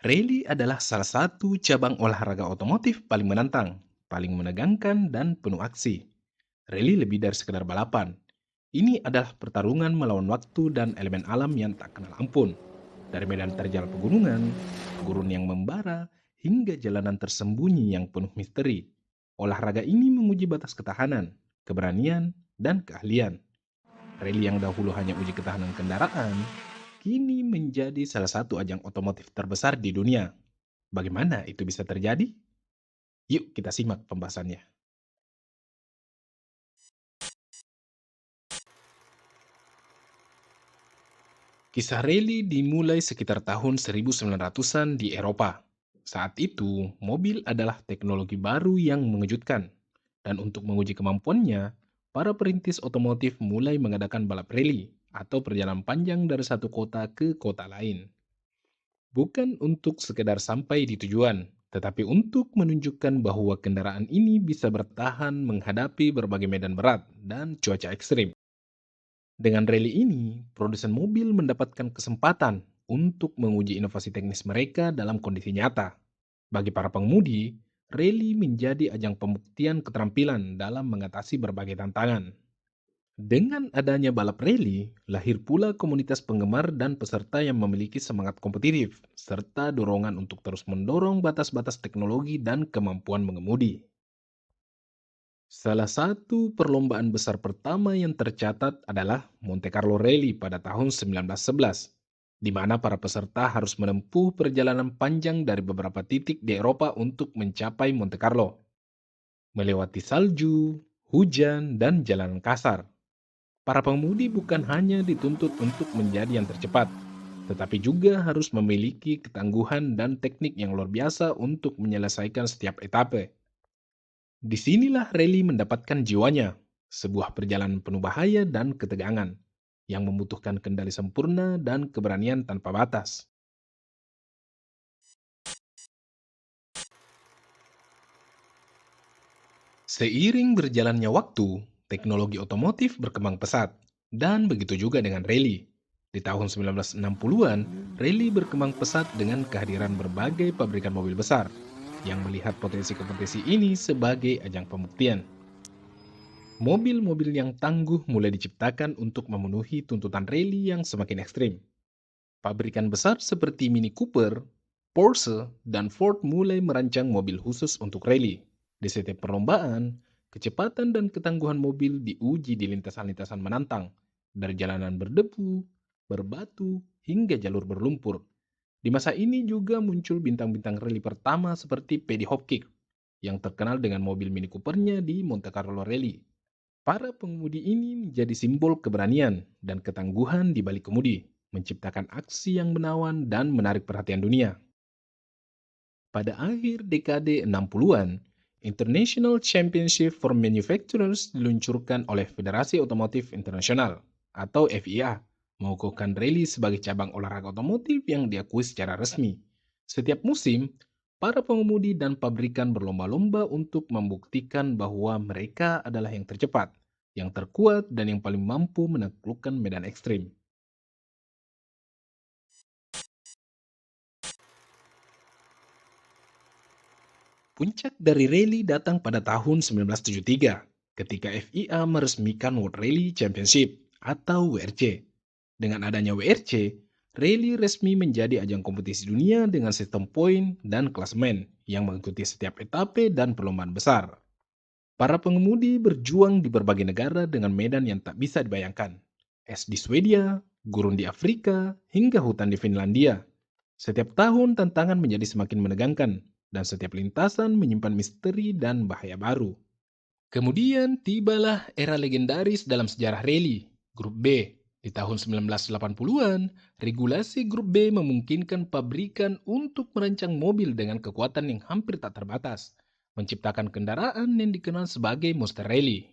Rally adalah salah satu cabang olahraga otomotif paling menantang, paling menegangkan, dan penuh aksi. Rally lebih dari sekedar balapan. Ini adalah pertarungan melawan waktu dan elemen alam yang tak kenal ampun. Dari medan terjal pegunungan, gurun yang membara, hingga jalanan tersembunyi yang penuh misteri. Olahraga ini menguji batas ketahanan, keberanian, dan keahlian. Rally yang dahulu hanya uji ketahanan kendaraan, kini menjadi salah satu ajang otomotif terbesar di dunia. Bagaimana itu bisa terjadi? Yuk kita simak pembahasannya. Kisah rally dimulai sekitar tahun 1900-an di Eropa. Saat itu, mobil adalah teknologi baru yang mengejutkan. Dan untuk menguji kemampuannya, para perintis otomotif mulai mengadakan balap rally atau perjalanan panjang dari satu kota ke kota lain. Bukan untuk sekedar sampai di tujuan, tetapi untuk menunjukkan bahwa kendaraan ini bisa bertahan menghadapi berbagai medan berat dan cuaca ekstrim. Dengan rally ini, produsen mobil mendapatkan kesempatan untuk menguji inovasi teknis mereka dalam kondisi nyata. Bagi para pengemudi, rally menjadi ajang pembuktian keterampilan dalam mengatasi berbagai tantangan. Dengan adanya balap rally, lahir pula komunitas penggemar dan peserta yang memiliki semangat kompetitif, serta dorongan untuk terus mendorong batas-batas teknologi dan kemampuan mengemudi. Salah satu perlombaan besar pertama yang tercatat adalah Monte Carlo Rally pada tahun 1911, di mana para peserta harus menempuh perjalanan panjang dari beberapa titik di Eropa untuk mencapai Monte Carlo, melewati salju, hujan, dan jalanan kasar. Para pengemudi bukan hanya dituntut untuk menjadi yang tercepat, tetapi juga harus memiliki ketangguhan dan teknik yang luar biasa untuk menyelesaikan setiap etape. Disinilah rally mendapatkan jiwanya, sebuah perjalanan penuh bahaya dan ketegangan, yang membutuhkan kendali sempurna dan keberanian tanpa batas. Seiring berjalannya waktu, teknologi otomotif berkembang pesat, dan begitu juga dengan rally. Di tahun 1960-an, rally berkembang pesat dengan kehadiran berbagai pabrikan mobil besar, yang melihat potensi kompetisi ini sebagai ajang pembuktian. Mobil-mobil yang tangguh mulai diciptakan untuk memenuhi tuntutan rally yang semakin ekstrim. Pabrikan besar seperti Mini Cooper, Porsche, dan Ford mulai merancang mobil khusus untuk rally. Di setiap perlombaan, kecepatan dan ketangguhan mobil diuji di lintasan-lintasan menantang, dari jalanan berdebu, berbatu, hingga jalur berlumpur. Di masa ini juga muncul bintang-bintang rally pertama seperti Paddy Hopkick, yang terkenal dengan mobil Mini Coopernya di Monte Carlo Rally. Para pengemudi ini menjadi simbol keberanian dan ketangguhan di balik kemudi, menciptakan aksi yang menawan dan menarik perhatian dunia. Pada akhir dekade 60-an, International Championship for Manufacturers diluncurkan oleh Federasi Otomotif Internasional atau FIA, mengukuhkan rally sebagai cabang olahraga otomotif yang diakui secara resmi. Setiap musim, para pengemudi dan pabrikan berlomba-lomba untuk membuktikan bahwa mereka adalah yang tercepat, yang terkuat, dan yang paling mampu menaklukkan medan ekstrim. Puncak dari rally datang pada tahun 1973, ketika FIA meresmikan World Rally Championship atau WRC. Dengan adanya WRC, rally resmi menjadi ajang kompetisi dunia dengan sistem poin dan klasemen yang mengikuti setiap etape dan perlombaan besar. Para pengemudi berjuang di berbagai negara dengan medan yang tak bisa dibayangkan. Es di Swedia, gurun di Afrika, hingga hutan di Finlandia. Setiap tahun tantangan menjadi semakin menegangkan, dan setiap lintasan menyimpan misteri dan bahaya baru. Kemudian tibalah era legendaris dalam sejarah rally, Grup B. Di tahun 1980-an, regulasi Grup B memungkinkan pabrikan untuk merancang mobil dengan kekuatan yang hampir tak terbatas, menciptakan kendaraan yang dikenal sebagai Monster Rally.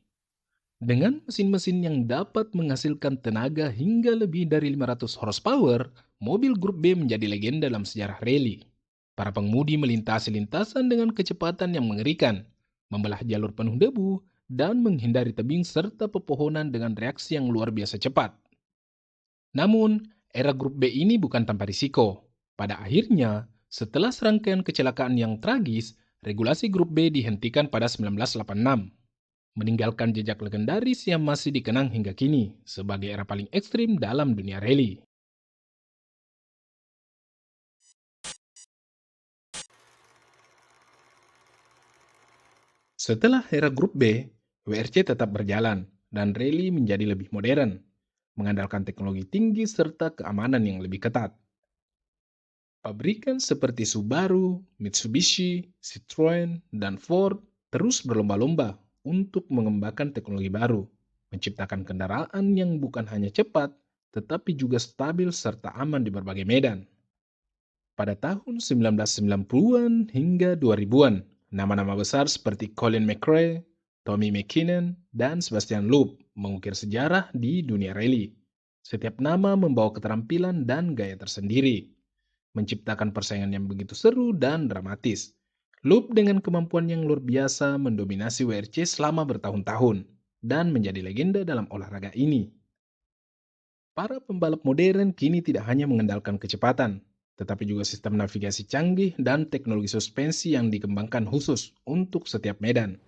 Dengan mesin-mesin yang dapat menghasilkan tenaga hingga lebih dari 500 horsepower, mobil Grup B menjadi legenda dalam sejarah rally. Para pengemudi melintasi lintasan dengan kecepatan yang mengerikan, membelah jalur penuh debu, dan menghindari tebing serta pepohonan dengan reaksi yang luar biasa cepat. Namun, era Grup B ini bukan tanpa risiko. Pada akhirnya, Setelah serangkaian kecelakaan yang tragis, regulasi grup B dihentikan pada 1986, meninggalkan jejak legendaris yang masih dikenang hingga kini sebagai era paling ekstrim dalam dunia rally. Setelah era grup B, WRC tetap berjalan dan rally menjadi lebih modern, mengandalkan teknologi tinggi serta keamanan yang lebih ketat. Pabrikan seperti Subaru, Mitsubishi, Citroen, dan Ford terus berlomba-lomba untuk mengembangkan teknologi baru, menciptakan kendaraan yang bukan hanya cepat, tetapi juga stabil serta aman di berbagai medan. Pada tahun 1990-an hingga 2000-an, nama-nama besar seperti Colin McRae, Tommy McKinnon, dan Sebastian Loeb mengukir sejarah di dunia rally. Setiap nama membawa keterampilan dan gaya tersendiri, menciptakan persaingan yang begitu seru dan dramatis. Loeb dengan kemampuan yang luar biasa mendominasi WRC selama bertahun-tahun dan menjadi legenda dalam olahraga ini. Para pembalap modern kini tidak hanya mengandalkan kecepatan, tetapi juga sistem navigasi canggih dan teknologi suspensi yang dikembangkan khusus untuk setiap medan.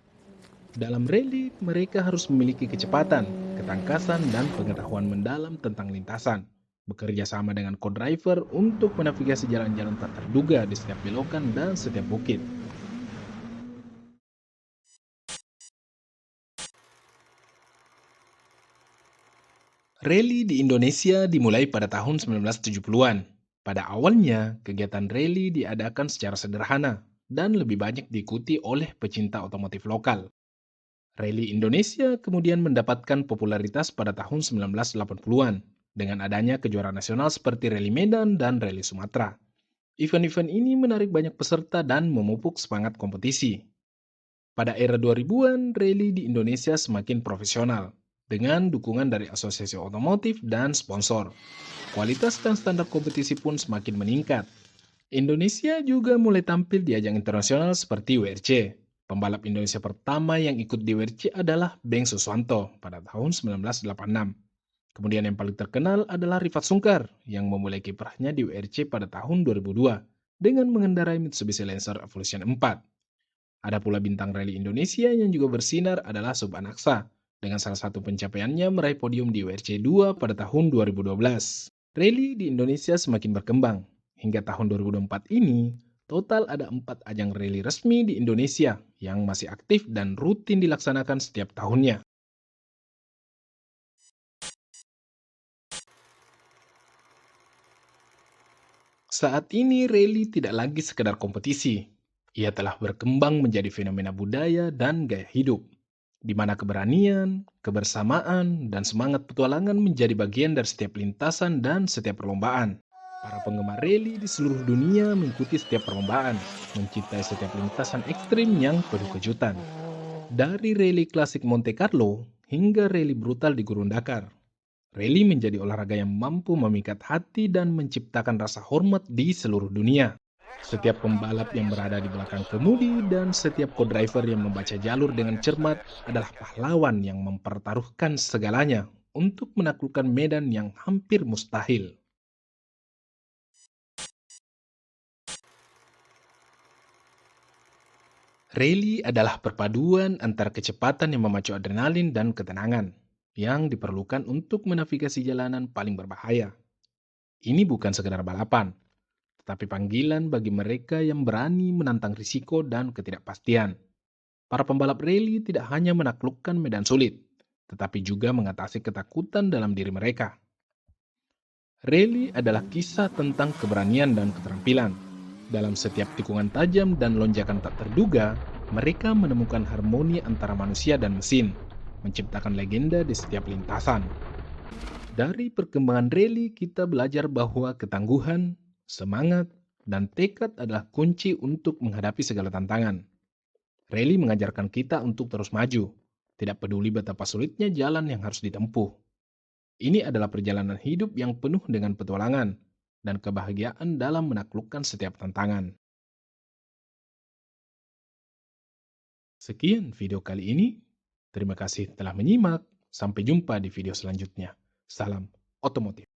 Dalam rally, mereka harus memiliki kecepatan, ketangkasan, dan pengetahuan mendalam tentang lintasan. Bekerja sama dengan co-driver untuk menavigasi jalan-jalan tak terduga di setiap belokan dan setiap bukit. Rally di Indonesia dimulai pada tahun 1970-an. Pada awalnya, kegiatan rally diadakan secara sederhana dan lebih banyak diikuti oleh pecinta otomotif lokal. Rally Indonesia kemudian mendapatkan popularitas pada tahun 1980-an dengan adanya kejuaraan nasional seperti Rally Medan dan Rally Sumatera. Event-event ini menarik banyak peserta dan memupuk semangat kompetisi. Pada era 2000-an, rally di Indonesia semakin profesional dengan dukungan dari asosiasi otomotif dan sponsor. Kualitas dan standar kompetisi pun semakin meningkat. Indonesia juga mulai tampil di ajang internasional seperti WRC. Pembalap Indonesia pertama yang ikut di WRC adalah Beng Suswanto pada tahun 1986. Kemudian yang paling terkenal adalah Rifat Sungkar yang memulai kiprahnya di WRC pada tahun 2002 dengan mengendarai Mitsubishi Lancer Evolution 4. Ada pula bintang rally Indonesia yang juga bersinar adalah Subhan Aksa, dengan salah satu pencapaiannya meraih podium di WRC 2 pada tahun 2012. Rally di Indonesia semakin berkembang. Hingga tahun 2024 ini, total ada 4 ajang rally resmi di Indonesia yang masih aktif dan rutin dilaksanakan setiap tahunnya. Saat ini rally tidak lagi sekedar kompetisi. Ia telah berkembang menjadi fenomena budaya dan gaya hidup, di mana keberanian, kebersamaan, dan semangat petualangan menjadi bagian dari setiap lintasan dan setiap perlombaan. Para penggemar rally di seluruh dunia mengikuti setiap perlombaan, mencintai setiap lintasan ekstrim yang penuh kejutan. Dari rally klasik Monte Carlo hingga rally brutal di Gurun Dakar, rally menjadi olahraga yang mampu memikat hati dan menciptakan rasa hormat di seluruh dunia. Setiap pembalap yang berada di belakang kemudi dan setiap co-driver yang membaca jalur dengan cermat adalah pahlawan yang mempertaruhkan segalanya untuk menaklukkan medan yang hampir mustahil. Rally adalah perpaduan antara kecepatan yang memacu adrenalin dan ketenangan yang diperlukan untuk menavigasi jalanan paling berbahaya. Ini bukan sekedar balapan, tetapi panggilan bagi mereka yang berani menantang risiko dan ketidakpastian. Para pembalap rally tidak hanya menaklukkan medan sulit, tetapi juga mengatasi ketakutan dalam diri mereka. Rally adalah kisah tentang keberanian dan keterampilan. Dalam setiap tikungan tajam dan lonjakan tak terduga, mereka menemukan harmoni antara manusia dan mesin, menciptakan legenda di setiap lintasan. Dari perkembangan rally, kita belajar bahwa ketangguhan, semangat, dan tekad adalah kunci untuk menghadapi segala tantangan. Rally mengajarkan kita untuk terus maju, tidak peduli betapa sulitnya jalan yang harus ditempuh. Ini adalah perjalanan hidup yang penuh dengan petualangan dan kebahagiaan dalam menaklukkan setiap tantangan. Sekian video kali ini. Terima kasih telah menyimak. Sampai jumpa di video selanjutnya. Salam otomotif.